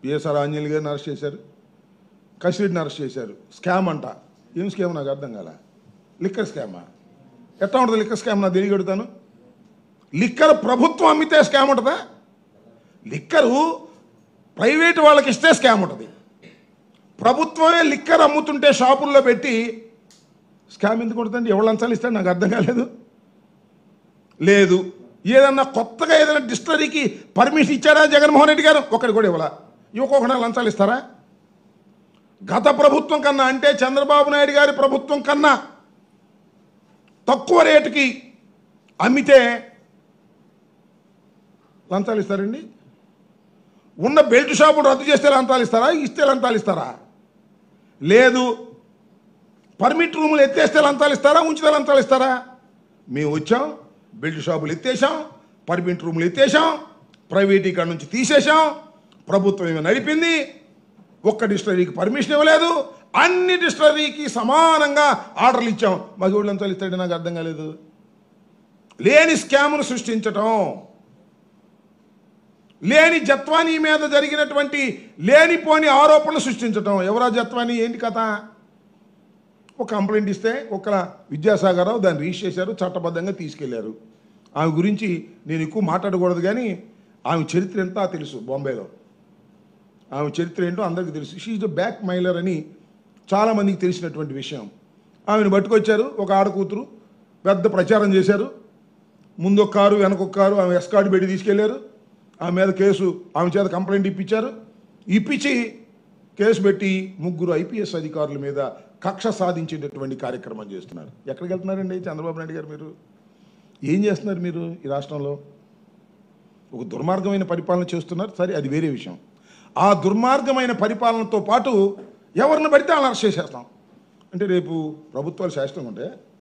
PSR Anjaneyulu గారిని arrest చేశారు, కసిరెడ్డిని arrest చేశారు. స్కామ్ అంట. ఏం స్కామ్ నాకు అర్థం కాల. లిక్కర్ స్కామా? ఎట్లా ఉంటుంది లిక్కర్ స్కామ్? నాకు తెలియగడుగుతాను. లిక్కర్ ప్రభుత్వం అమ్మితే స్కామ్ ఉంటుందా? లిక్కరు ప్రైవేటు వాళ్ళకి ఇస్తే స్కామ్ ఉంటుంది. ప్రభుత్వమే లిక్కర్ అమ్ముతుంటే షాపుల్లో పెట్టి స్కామ్ ఎందుకు ఉంటుందండి? ఎవరు లంచాలు ఇస్తాడు? నాకు అర్థం కాలేదు. లేదు, ఏదన్నా కొత్తగా ఏదైనా డిస్టరీకి పర్మిషన్ ఇచ్చారా జగన్మోహన్ రెడ్డి గారు? ఒక్కడి కూడా ఇవ్వాల. ఇవ్వకుండా లంచాలు ఇస్తారా? గత ప్రభుత్వం కన్నా, అంటే చంద్రబాబు నాయుడు గారి ప్రభుత్వం కన్నా తక్కువ రేటుకి అమ్మితే లంచాలు ఇస్తారండి? ఉన్న బెల్ట్ షాపులు రద్దు చేస్తే లంచాలు ఇస్తారా? ఇస్తే లంచాలు ఇస్తారా? లేదు, పర్మిట్ రూములు ఎత్తేస్తే లంచాలు ఇస్తారా? ఉంచితే లంచాలు ఇస్తారా? మేము వచ్చాం, బెల్ట్ షాపులు ఎత్తేసాం, పర్మిట్ రూములు ఎత్తేసాం, ప్రైవేట్ ఇక్కడ నుంచి తీసేసాం, ప్రభుత్వం ఏమో నడిపింది, ఒక్క డిస్టరీకి పర్మిషన్ ఇవ్వలేదు, అన్ని డిస్టరీకి సమానంగా ఆర్డర్లు ఇచ్చాం. మాకు ఎవరు లంచాలు ఇస్తాడు? నాకు అర్థం కాలేదు. లేని స్కామ్ను సృష్టించటం, లేని జత్వానీ మీద జరిగినటువంటి లేనిపోని ఆరోపణలు సృష్టించటం. ఎవరా జత్వానీ? ఏంటి కథ? ఒక కంప్లైంట్ ఇస్తే ఒక విద్యాసాగరరావు దాన్ని రిజిస్టర్ చేశారు, చట్టబద్ధంగా తీసుకెళ్లారు. ఆమె గురించి నేను ఎక్కువ మాట్లాడకూడదు, కానీ ఆమె చరిత్ర ఎంతా తెలుసు. బాంబేలో ఆమె చరిత్ర ఏంటో అందరికీ తెలుసు. షీ ఈజ్ ద బ్యాక్ మైలర్ అని చాలామందికి తెలిసినటువంటి విషయం. ఆమెను పట్టుకొచ్చారు, ఒక ఆడకూతురు, పెద్ద ప్రచారం చేశారు. ముందు ఒక కారు, వెనక ఒక కారు, ఆమె ఎస్కార్ట్ పెట్టి తీసుకెళ్లారు. ఆమె మీద కేసు, ఆమె చేత కంప్లైంట్ ఇప్పించారు. ఇప్పించి కేసు పెట్టి 3 IPS అధికారుల మీద కక్ష సాధించేటటువంటి కార్యక్రమం చేస్తున్నారు. ఎక్కడికి వెళ్తున్నారండి చంద్రబాబు నాయుడు గారు? మీరు ఏం చేస్తున్నారు? మీరు ఈ రాష్ట్రంలో ఒక దుర్మార్గమైన పరిపాలన చేస్తున్నారు. సరే, అది వేరే విషయం. ఆ దుర్మార్గమైన పరిపాలనతో పాటు ఎవరిని పడితే వాళ్ళని అరెస్ట్ చేసేస్తాం అంటే రేపు ప్రభుత్వాలు శాశ్వతంగా ఉంటే